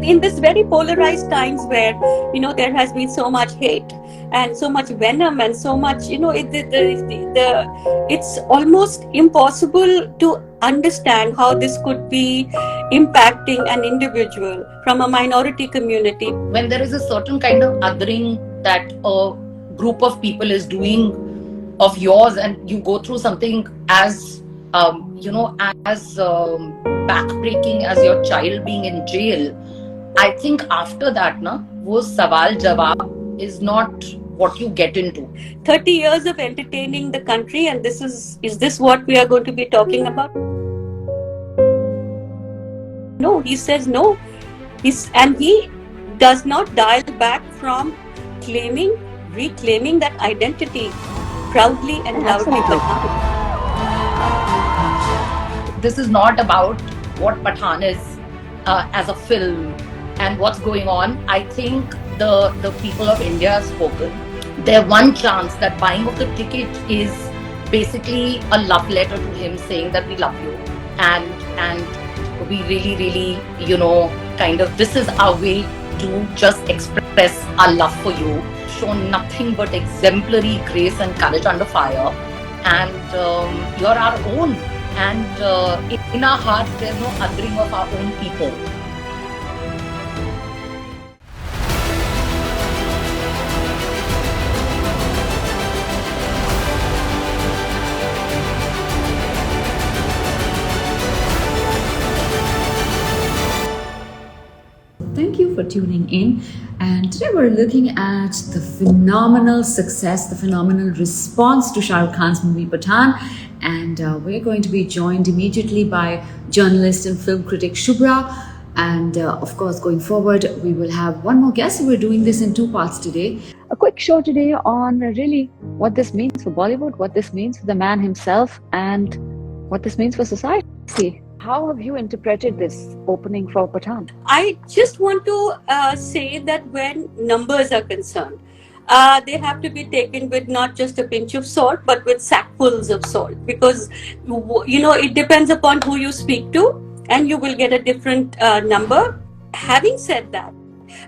in this very polarized times where, there has been so much hate and so much venom and so much, it's almost impossible to understand how this could be impacting an individual from a minority community. When there is a certain kind of othering that a group of people is doing of yours, and you go through something as backbreaking as your child being in jail, I think after that, wo sawal jawab is not what you get into. 30 years of entertaining the country, and is this what we are going to be talking about? No, he says no. And he does not dial back from reclaiming that identity proudly and loudly. This is not about what Pathaan is as a film and what's going on. I think the people of India have spoken. Their one chance that buying of the ticket is basically a love letter to him saying that we love you and we really, really, this is our way to just express our love for you. Shown nothing but exemplary grace and courage under fire, and you're our own. And in our hearts, there's no othering of our own people. Thank you for tuning in. And today we're looking at the phenomenal success, the phenomenal response to Shah Rukh Khan's movie Pathaan. And we're going to be joined immediately by journalist and film critic Shubhra. And of course, going forward, we will have one more guest. So we're doing this in 2 parts today. A quick show today on really what this means for Bollywood, what this means for the man himself, and what this means for society. How have you interpreted this opening for Pathaan? I just want to say that when numbers are concerned, they have to be taken with not just a pinch of salt, but with sackfuls of salt, because it depends upon who you speak to, and you will get a different number. Having said that,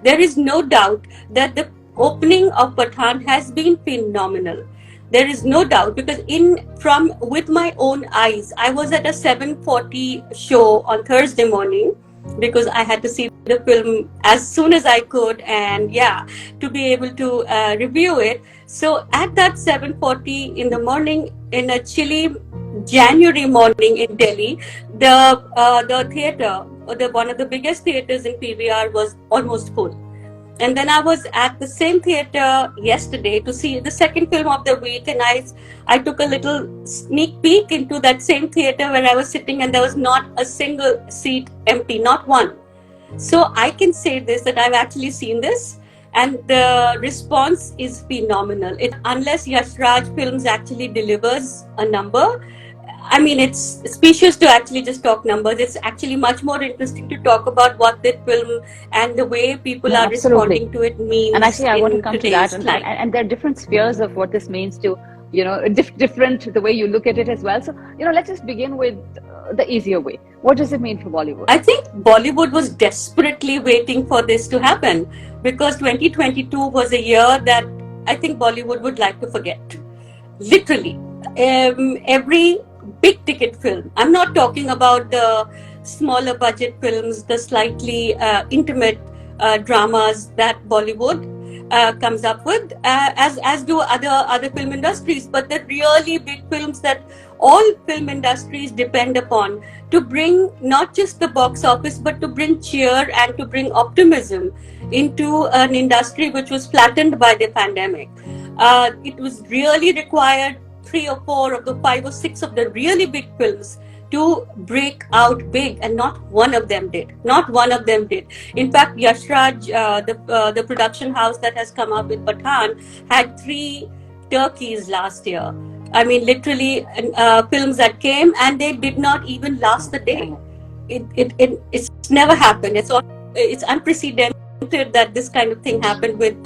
there is no doubt that the opening of Pathaan has been phenomenal. There is no doubt, because with my own eyes, I was at a 7:40 show on Thursday morning, because I had to see the film as soon as I could, and to be able to review it. So at that 7:40 in the morning, in a chilly January morning in Delhi, the theatre, one of the biggest theatres in PVR, was almost full. And then I was at the same theatre yesterday to see the second film of the week, and I took a little sneak peek into that same theatre where I was sitting, and there was not a single seat empty, not one. So I can say this, that I've actually seen this, and the response is phenomenal. Unless Yash Raj Films actually delivers a number, I mean, it's specious to actually just talk numbers. It's actually much more interesting to talk about what that film and the way people are responding to it means. And actually, I want to come to that. And there are different spheres of what this means to, different the way you look at it as well. So, let's just begin with the easier way. What does it mean for Bollywood? I think Bollywood was desperately waiting for this to happen, because 2022 was a year that I think Bollywood would like to forget. Literally. Every big ticket film, I'm not talking about the smaller budget films, the slightly intimate dramas that Bollywood comes up with, as do other film industries, but the really big films that all film industries depend upon to bring not just the box office, but to bring cheer and to bring optimism into an industry which was flattened by the pandemic. It was really required 3 or 4 of the 5 or 6 of the really big films to break out big, and not one of them did. Not one of them did. In fact, Yash Raj, the production house that has come up with Pathaan, had 3 turkeys last year. I mean, literally, films that came and they did not even last the day. It's never happened. It's unprecedented that this kind of thing happened with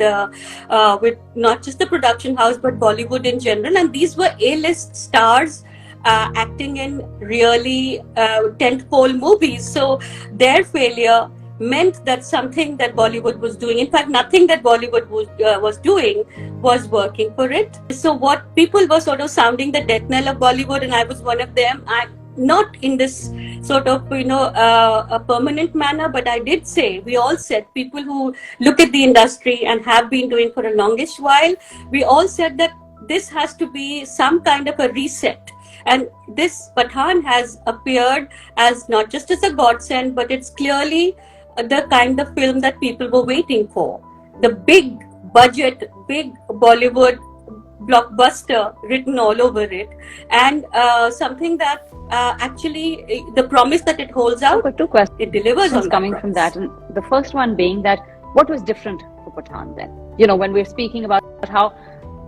not just the production house but Bollywood in general, and these were A-list stars acting in really tentpole movies. So their failure meant that something that Bollywood was doing, in fact, nothing that Bollywood was doing was working for it. So what people were sort of sounding the death knell of Bollywood, and I was one of them. I not in this sort of a permanent manner, but I did say, we all said, people who look at the industry and have been doing for a longish while, we all said that this has to be some kind of a reset. And this Pathaan has appeared as not just as a godsend, but it's clearly the kind of film that people were waiting for. The big budget, big Bollywood blockbuster written all over it, and something that actually the promise that it holds out, But two questions it delivers on coming that from promise. that. And the first one being that what was different for Pathaan then? When we're speaking about how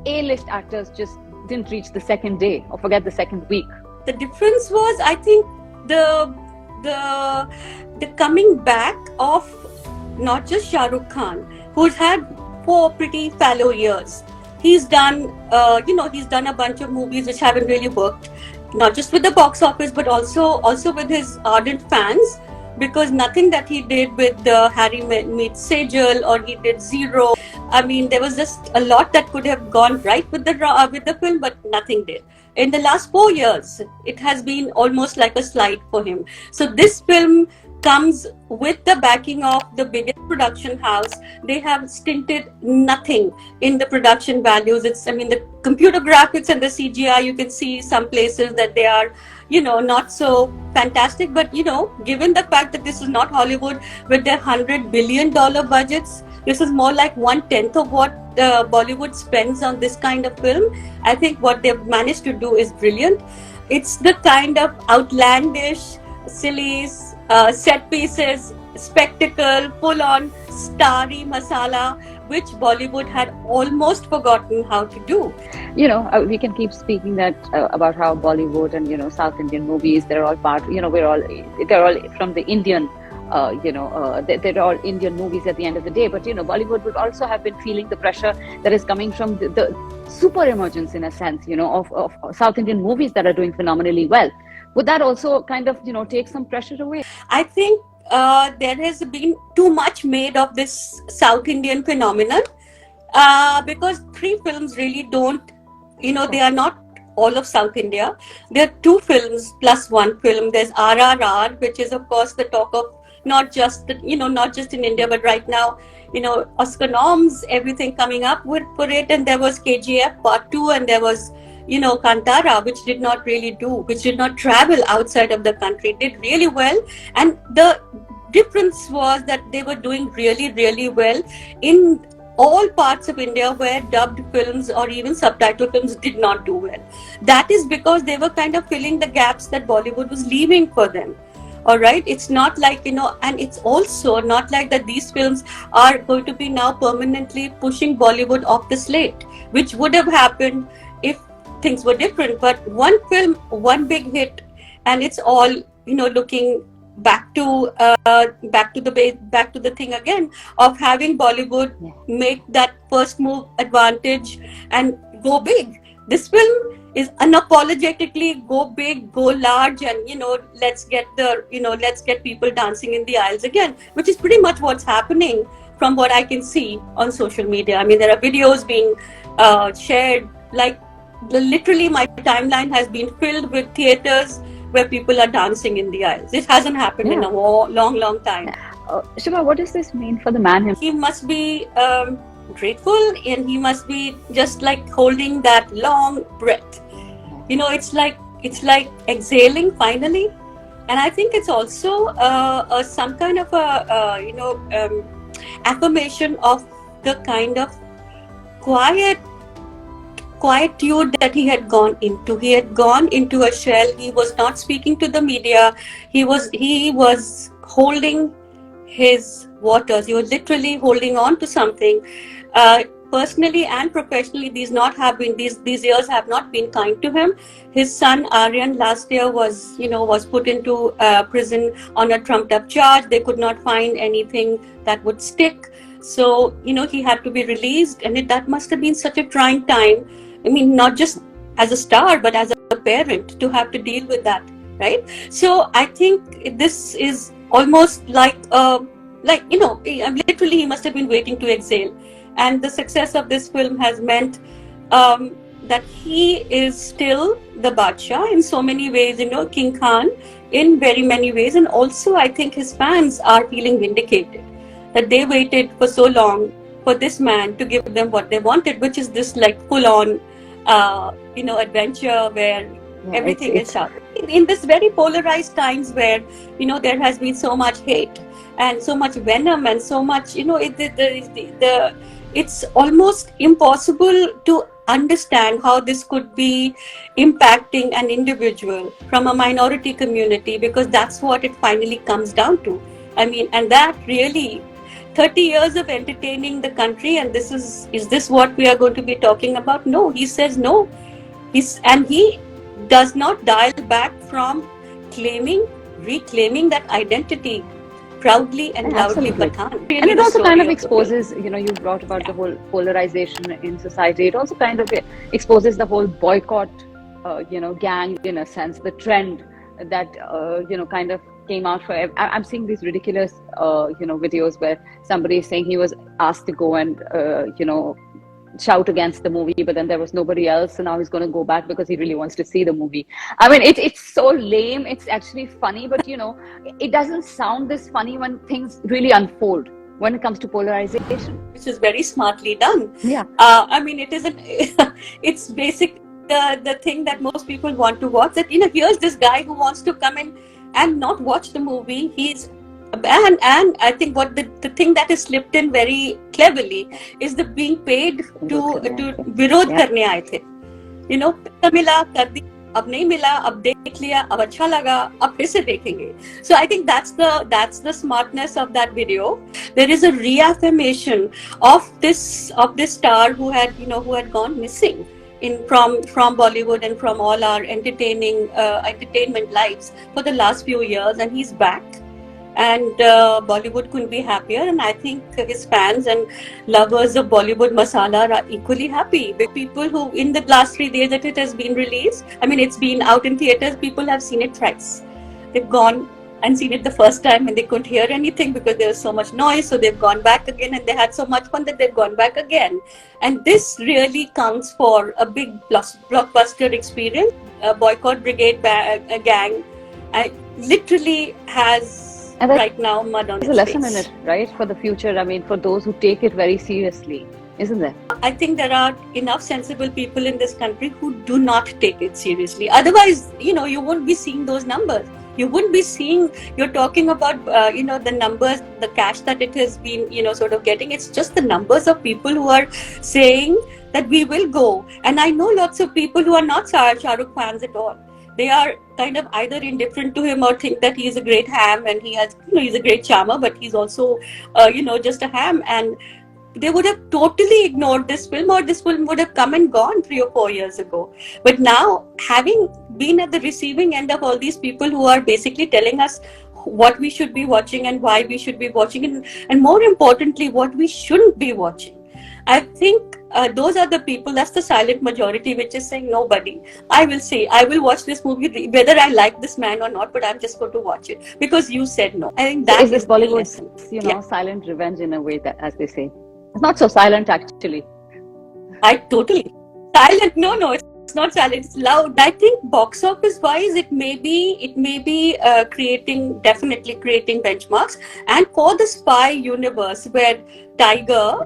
A-list actors just didn't reach the second day or forget the second week. The difference was, I think, the coming back of not just Shah Rukh Khan, who's had 4 pretty fallow years. He's done, he's done a bunch of movies which haven't really worked, not just with the box office, but also with his ardent fans, because nothing that he did with Harry Meets Sejal, or he did Zero. I mean, there was just a lot that could have gone right with the film, but nothing did. In the last 4 years, it has been almost like a slide for him. So this film comes with the backing of the biggest production house. They have stinted nothing in the production values. The computer graphics and the CGI, you can see some places that they are, not so fantastic. But, given the fact that this is not Hollywood with their $100 billion budgets, this is more like 1/10 of what Bollywood spends on this kind of film. I think what they've managed to do is brilliant. It's the kind of outlandish, silly set pieces, spectacle, full-on starry masala, which Bollywood had almost forgotten how to do. We can keep speaking that about how Bollywood and South Indian movies, they're all part. They're all from the Indian. They're all Indian movies at the end of the day. But Bollywood would also have been feeling the pressure that is coming from the super emergence, in a sense, of South Indian movies that are doing phenomenally well. Would that also kind of take some pressure away? I think there has been too much made of this South Indian phenomenon, because 3 films really don't, they are not all of South India. There are 2 films plus 1 film. There's RRR, which is of course the talk of not just in India, but right now, Oscar noms, everything coming up for it. And there was KGF Part 2, and there was Kantara, which did not travel outside of the country, did really well. And the difference was that they were doing really, really well in all parts of India where dubbed films or even subtitle films did not do well. That is because they were kind of filling the gaps that Bollywood was leaving for them. All right, it's not like, and it's also not like that these films are going to be now permanently pushing Bollywood off the slate, which would have happened if things were different. But one film, one big hit, and it's all looking back to the thing again of having Bollywood make that first move advantage and go big. This film is unapologetically go big, go large, and let's get people dancing in the aisles again, which is pretty much what's happening from what I can see on social media. I mean, there are videos being shared, like literally my timeline has been filled with theaters where people are dancing in the aisles. This hasn't happened in a long time. Shubhra, what does this mean for the man himself? He must be grateful, and he must be just like holding that long breath. It's like exhaling finally. And I think it's also some kind of affirmation of the kind of quietude that he had gone into. He had gone into a shell. He was not speaking to the media. He was holding his waters. He was literally holding on to something. Personally and professionally, these years have not been kind to him. His son Aryan last year was put into prison on a trumped up charge. They could not find anything that would stick. So, he had to be released, and that must have been such a trying time. I mean, not just as a star, but as a parent to have to deal with that, right? So I think this is almost like a like, literally he must have been waiting to exhale. And the success of this film has meant that he is still the Badshah in so many ways, King Khan in very many ways. And also, I think his fans are feeling vindicated that they waited for so long for this man to give them what they wanted, which is this like full on, adventure where everything is sharp. In this very polarized times where, there has been so much hate and so much venom and so much, it's almost impossible to understand how this could be impacting an individual from a minority community, because that's what it finally comes down to. I mean, and that really 30 years of entertaining the country, and is this what we are going to be talking about? No, he says no. He does not dial back from reclaiming that identity proudly and loudly. Pathaan. Really, and it also kind of exposes, you brought about the whole polarization in society. It also kind of exposes the whole boycott, gang, in a sense, the trend that, kind of came out for. I'm seeing these ridiculous, videos where somebody is saying he was asked to go and, shout against the movie, but then there was nobody else, so now he's going to go back because he really wants to see the movie. I mean, it's so lame. It's actually funny, but it doesn't sound this funny when things really unfold when it comes to polarization, which is very smartly done. Yeah. I mean, it isn't. It's basic the thing that most people want to watch. That here's this guy who wants to come in and not watch the movie. And I think what the thing that is slipped in very cleverly is the being paid to विरोध करने आए थे. मिला कर दी, अब नहीं मिला, अब देख लिया, अब अच्छा लगा, अब फिर से देखेंगे. So I think that's the smartness of that video. There is a reaffirmation of this star who had gone missing from Bollywood and from all our entertainment lives for the last few years, and he's back. And Bollywood couldn't be happier, and I think his fans and lovers of Bollywood masala are equally happy. The people who, in the last 3 days that it has been released, I mean, it's been out in theaters, people have seen it thrice. They've gone and seen it the first time and they couldn't hear anything because there was so much noise, so they've gone back again, and they had so much fun that they've gone back again. And this really counts for a big blockbuster experience. Boycott Brigade gang literally has right now mud on its face. There's a lesson in it, right, for the future. I mean, for those who take it very seriously, isn't there? I think there are enough sensible people in this country who do not take it seriously. Otherwise, you won't be seeing those numbers. You wouldn't be seeing, you're talking about, the numbers, the cash that it has been, sort of getting. It's just the numbers of people who are saying that we will go. And I know lots of people who are not Shah Rukh fans at all. They are kind of either indifferent to him or think that he is a great ham and he's a great charmer, but he's also, just a ham. And they would have totally ignored this film, or this film would have come and gone 3 or 4 years ago. But now, having been at the receiving end of all these people who are basically telling us what we should be watching and why we should be watching, and more importantly, what we shouldn't be watching, I think those are the people, that's the silent majority, which is saying, nobody. I will watch this movie whether I like this man or not, but I'm just going to watch it because you said no. I think that is this Bollywood's, silent revenge in a way, that, as they say. It's not so silent, actually. Silent. No, it's not silent. It's loud. I think box office wise, it may be definitely creating benchmarks. And for the spy universe, where Tiger,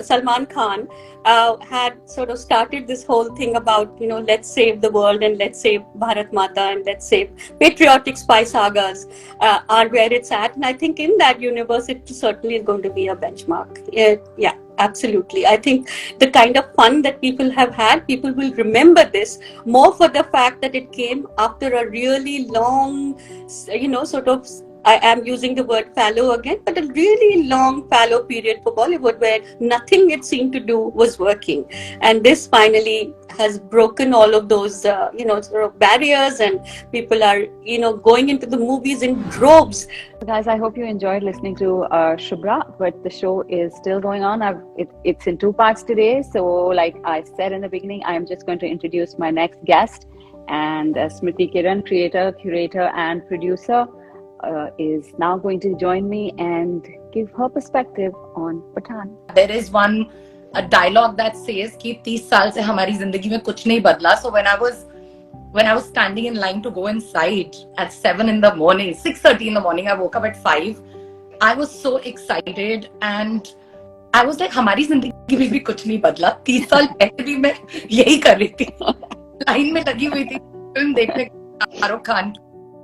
Salman Khan, had sort of started this whole thing about, let's save the world and let's save Bharat Mata and let's save patriotic spy sagas, are where it's at. And I think in that universe, it certainly is going to be a benchmark. Yeah, absolutely. I think the kind of fun that people have had, people will remember this more for the fact that it came after a really long, sort of, I am using the word fallow again, but a really long fallow period for Bollywood where nothing it seemed to do was working. And this finally has broken all of those, sort of barriers, and people are, going into the movies in droves. Guys, I hope you enjoyed listening to Shubhra, but the show is still going on. It's in 2 parts today. So like I said in the beginning, I'm just going to introduce my next guest, and Smriti Kiran, creator, curator, and producer. is now going to join me and give her perspective on Pathaan. There is a dialogue that says कि 30 साल से हमारी जिंदगी में कुछ नहीं बदला. So when I was standing in line to go inside at 7 in the morning, 6:30 in the morning, I woke up at 5. I was so excited and I was like, हमारी जिंदगी में भी कुछ नहीं बदला. 30 साल पहले भी मैं यही कर रही थी. लाइन में लगी हुई थी फिल्म देखने Shahrukh Khan.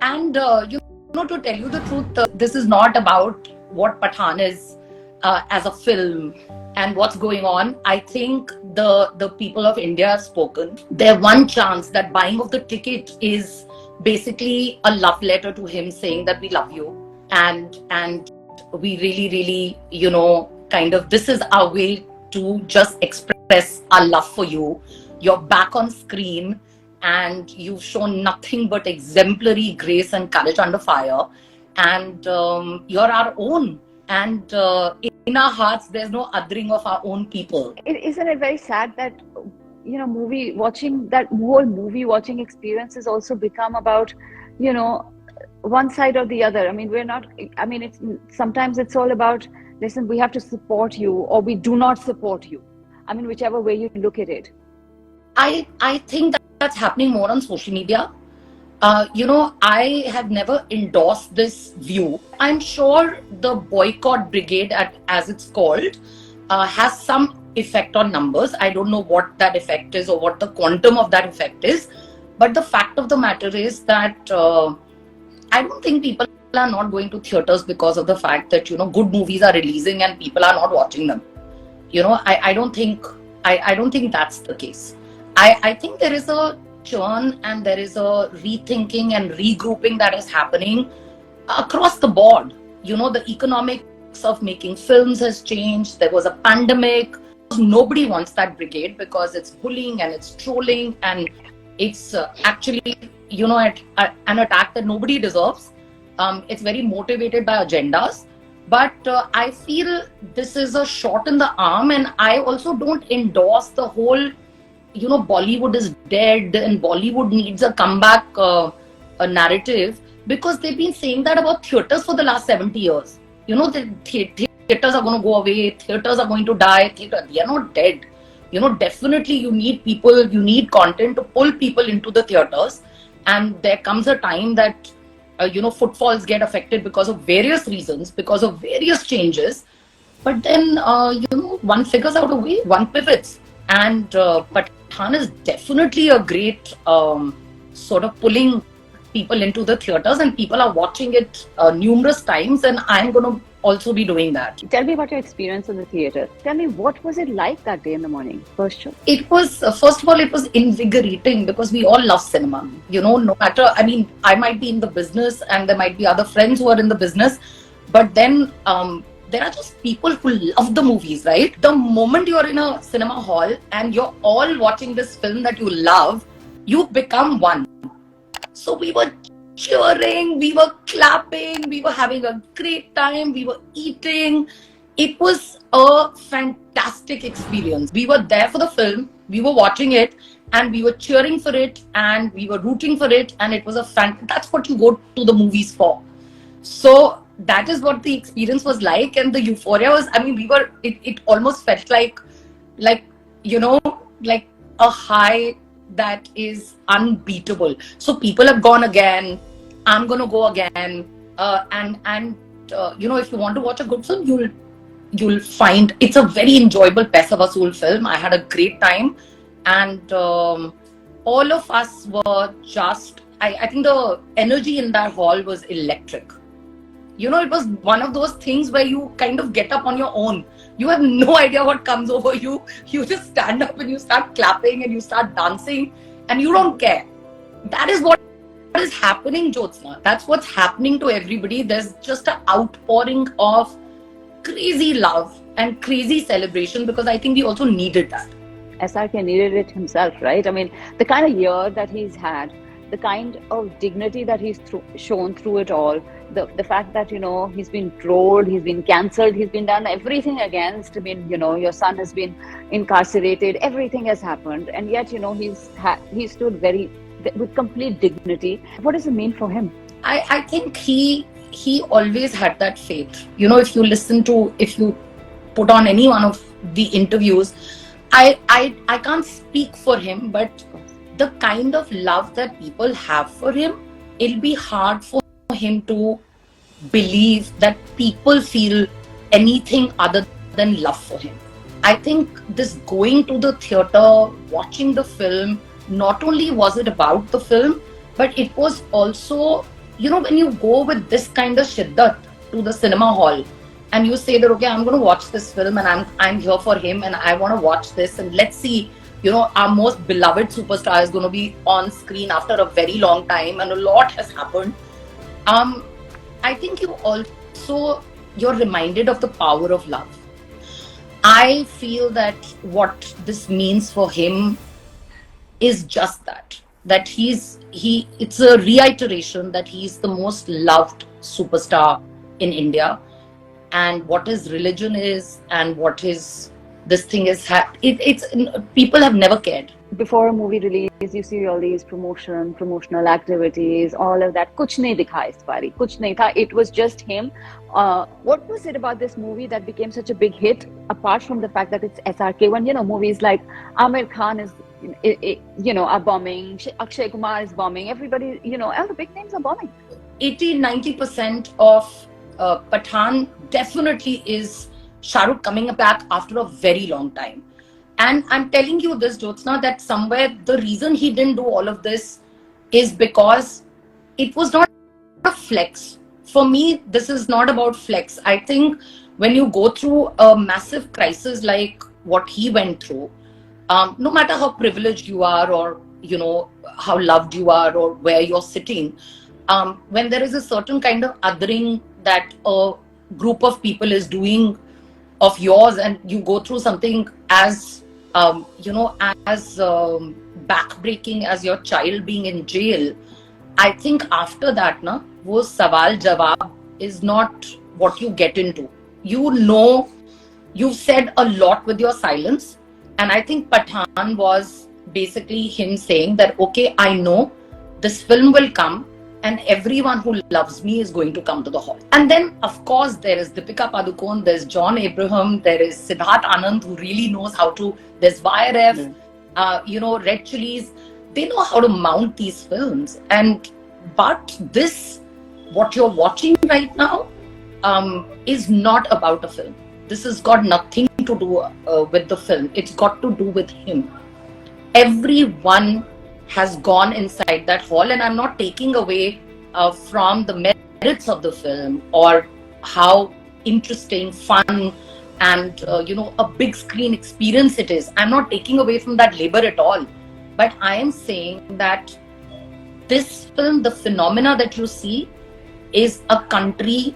And to tell you the truth, this is not about what Pathaan is as a film and what's going on. I think the people of India have spoken. Their one chance, that buying of the ticket, is basically a love letter to him, saying that we love you and we really kind of, this is our way to just express our love for you. You're back on screen and you've shown nothing but exemplary grace and courage under fire, and you're our own, and in our hearts there's no othering of our own people. Isn't it very sad that movie watching, that whole movie watching experience has also become about one side or the other? I mean, sometimes it's all about, listen, we have to support you or we do not support you. I mean, whichever way you look at it. I think that's happening more on social media. I have never endorsed this view. I'm sure the boycott brigade, as it's called, has some effect on numbers. I don't know what that effect is or what the quantum of that effect is. But the fact of the matter is that I don't think people are not going to theaters because of the fact that, good movies are releasing and people are not watching them. I don't think that's the case. I think there is a churn and there is a rethinking and regrouping that is happening across the board. The economics of making films has changed. There was a pandemic. Nobody wants that brigade because it's bullying and it's trolling and it's actually, an attack that nobody deserves. It's very motivated by agendas. But I feel this is a shot in the arm, and I also don't endorse the whole Bollywood is dead and Bollywood needs a comeback a narrative, because they've been saying that about theatres for the last 70 years. The theatres are going to go away, theatres are going to die. They are not dead. Definitely you need people, you need content to pull people into the theatres, and there comes a time that footfalls get affected because of various reasons, because of various changes. But then one figures out a way, one pivots. And Pathaan is definitely a great sort of pulling people into the theatres, and people are watching it numerous times, and I'm going to also be doing that. Tell me about your experience in the theatre. Tell me, what was it like that day in the morning, first show? It was, first of all, it was invigorating because we all love cinema. No matter, I might be in the business and there might be other friends who are in the business, but then there are just people who love the movies, right? The moment you're in a cinema hall and you're all watching this film that you love, you become one. So we were cheering, we were clapping, we were having a great time, we were eating. It was a fantastic experience. We were there for the film, we were watching it, and we were cheering for it, and we were rooting for it, and it was that's what you go to the movies for. So that is what the experience was like, and the euphoria was, it almost felt like a high that is unbeatable. So people have gone again, I'm going to go again, and if you want to watch a good film, you'll find it's a very enjoyable Paisa Vasool film. I had a great time, and all of us were just, I think the energy in that hall was electric. It was one of those things where you kind of get up on your own. You have no idea what comes over you. You just stand up and you start clapping and you start dancing and you don't care. That is what is happening, Jyotsna. That's what's happening to everybody. There's just an outpouring of crazy love and crazy celebration, because I think we also needed that. SRK needed it himself, right? The kind of year that he's had, the kind of dignity that he's shown through it all, the fact that, he's been trolled, he's been cancelled, he's been done everything against. Your son has been incarcerated, everything has happened, and yet, he stood with complete dignity. What does it mean for him? I think he he always had that faith. You know, if you put on any one of the interviews, I can't speak for him, but the kind of love that people have for him, it'll be hard for him to believe that people feel anything other than love for him. I think this going to the theater, watching the film, not only was it about the film, but it was also, you know, when you go with this kind of shiddat to the cinema hall and you say that, okay, I'm going to watch this film and I'm here for him and I want to watch this and let's see, you know, our most beloved superstar is going to be on screen after a very long time and a lot has happened. I think you're reminded of the power of love. I feel that what this means for him is just that it's a reiteration that he's the most loved superstar in India, and what his religion is and what his this thing is, it's people have never cared. Before a movie release, you see all these promotional activities, all of that. Kuch nahi dikha is bari, kuch nahi tha. It was just him. What was it about this movie that became such a big hit? Apart from the fact that it's SRK, when, you know, movies like Amir Khan is, you know, are bombing, Akshay Kumar is bombing, everybody, you know, all the big names are bombing. 80-90% of Pathaan definitely is Shah Rukh coming back after a very long time. And I'm telling you this, Jyotsna, that somewhere the reason he didn't do all of this is because it was not a flex. For me, this is not about flex. I think when you go through a massive crisis like what he went through, no matter how privileged you are or, you know, how loved you are or where you're sitting, when there is a certain kind of othering that a group of people is doing of yours and you go through something as you know, as backbreaking as your child being in jail, I think after that, na, wo sawal jawab is not what you get into. You know, you've said a lot with your silence, and I think Pathaan was basically him saying that, okay, I know this film will come and everyone who loves me is going to come to the hall. And then, of course, there is Deepika Padukone, there's John Abraham, there is Siddharth Anand, who really knows how to, there's YRF, you know, Red Chilies. They know how to mount these films. But this, what you're watching right now, is not about a film. This has got nothing to do with the film. It's got to do with him. Everyone has gone inside that hall, and I'm not taking away from the merits of the film or how interesting, fun, and you know, a big screen experience it is. I'm not taking away from that labor at all. But I am saying that this film, the phenomena that you see, is a country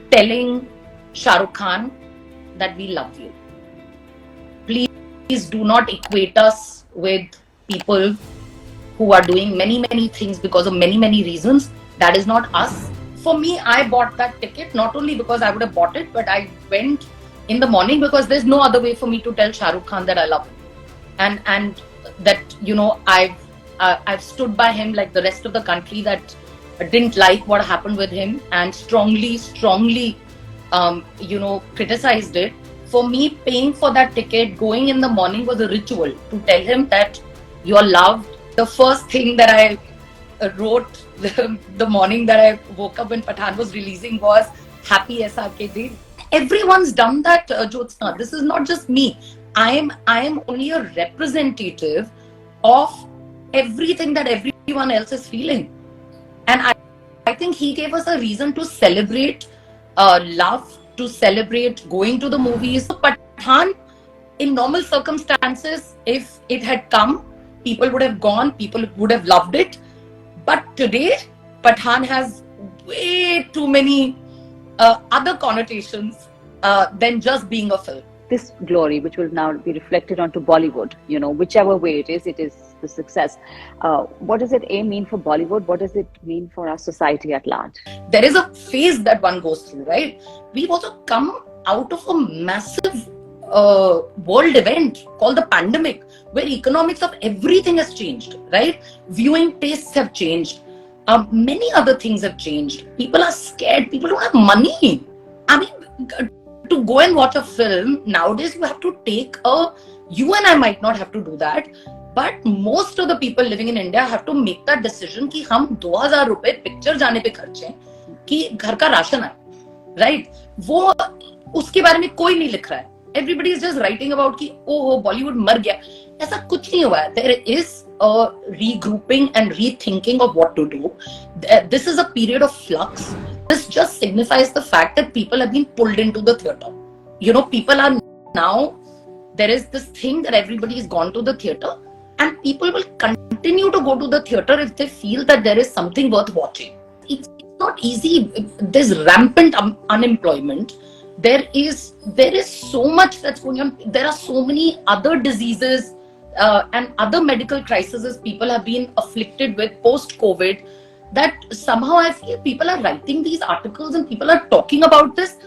telling Shah Rukh Khan that we love you. Please do not equate us with people who are doing many things because of many reasons. That is not us. For me, I bought that ticket not only because I would have bought it, but I went in the morning because there's no other way for me to tell Shah Rukh Khan that I love him, and that, you know, I've stood by him like the rest of the country that didn't like what happened with him and strongly you know, criticized it. For me, paying for that ticket, going in the morning was a ritual to tell him that you're loved. The first thing that I wrote the morning that I woke up when Pathaan was releasing was Happy SRK Day. Everyone's done that, Jyotsna. This is not just me. I am only a representative of everything that everyone else is feeling. And I think he gave us a reason to celebrate love, to celebrate going to the movies. So Pathaan, in normal circumstances, if it had come, people would have gone, people would have loved it. But today, Pathaan has way too many other connotations than just being a film. This glory, which will now be reflected onto Bollywood, you know, whichever way it is the success. What does it mean for Bollywood? What does it mean for our society at large? There is a phase that one goes through, right? We've also come out of a massive world event called the pandemic, where economics of everything has changed, right? Viewing tastes have changed. Many other things have changed. People are scared. People don't have money. I mean, to go and watch a film nowadays, you have to take a. You and I might not have to do that, but most of the people living in India have to make that decision कि हम 2000 रुपए picture जाने पे खर्चे कि घर का ration आए, right? वो उसके बारे में कोई नहीं लिख रहा है. Everybody is just writing about कि ओह बॉलीवुड मर गया. ऐसा कुछ नहीं हुआ है. There is a regrouping and rethinking of what to do. This is a period of flux. This just signifies the fact that people have been pulled into the theatre. You know, people are now, there is this thing that everybody has gone to the theatre, and people will continue to go to the theatre if they feel that there is something worth watching. It's not easy. There's rampant unemployment. There is so much that's going on. There are so many other diseases and other medical crises people have been afflicted with post-COVID, that somehow I feel people are writing these articles and people are talking about this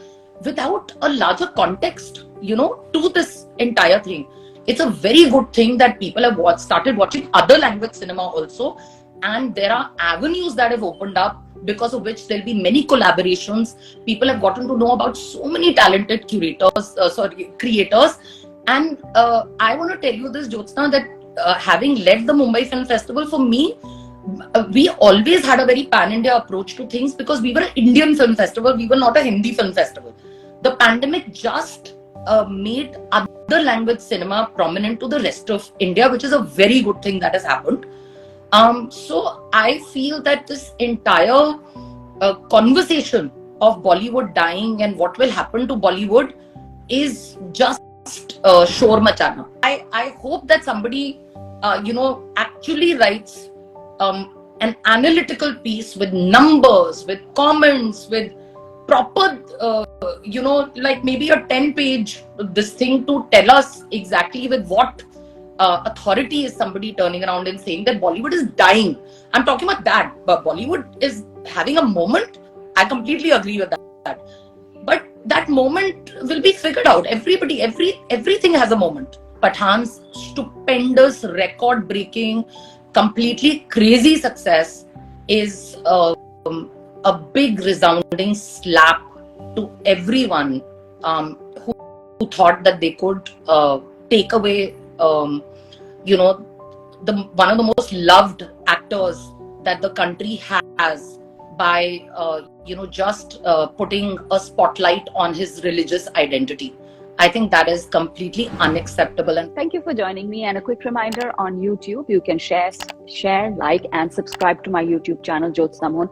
without a larger context, you know, to this entire thing. It's a very good thing that people have started watching other language cinema also, and there are avenues that have opened up because of which there'll be many collaborations. People have gotten to know about so many talented creators. And I want to tell you this, Jyotsna, that having led the Mumbai Film Festival, for me, we always had a very pan-India approach to things because we were an Indian film festival. We were not a Hindi film festival. The pandemic just made other language cinema prominent to the rest of India, which is a very good thing that has happened. So I feel that this entire conversation of Bollywood dying and what will happen to Bollywood is just shore machana. I hope that somebody actually writes an analytical piece with numbers, with comments, with proper like maybe a 10-page this thing to tell us exactly with what authority is somebody turning around and saying that Bollywood is dying. I'm talking about that, but Bollywood is having a moment. I completely agree with that. But that moment will be figured out. Everything has a moment. Pathaan's stupendous, record-breaking, completely crazy success is a big resounding slap to everyone who thought that they could take away one of the most loved actors that the country has by just putting a spotlight on his religious identity. I think that is completely unacceptable. And thank you for joining me. And a quick reminder, on YouTube, you can share, like, and subscribe to my YouTube channel, Jyotsna Mohan.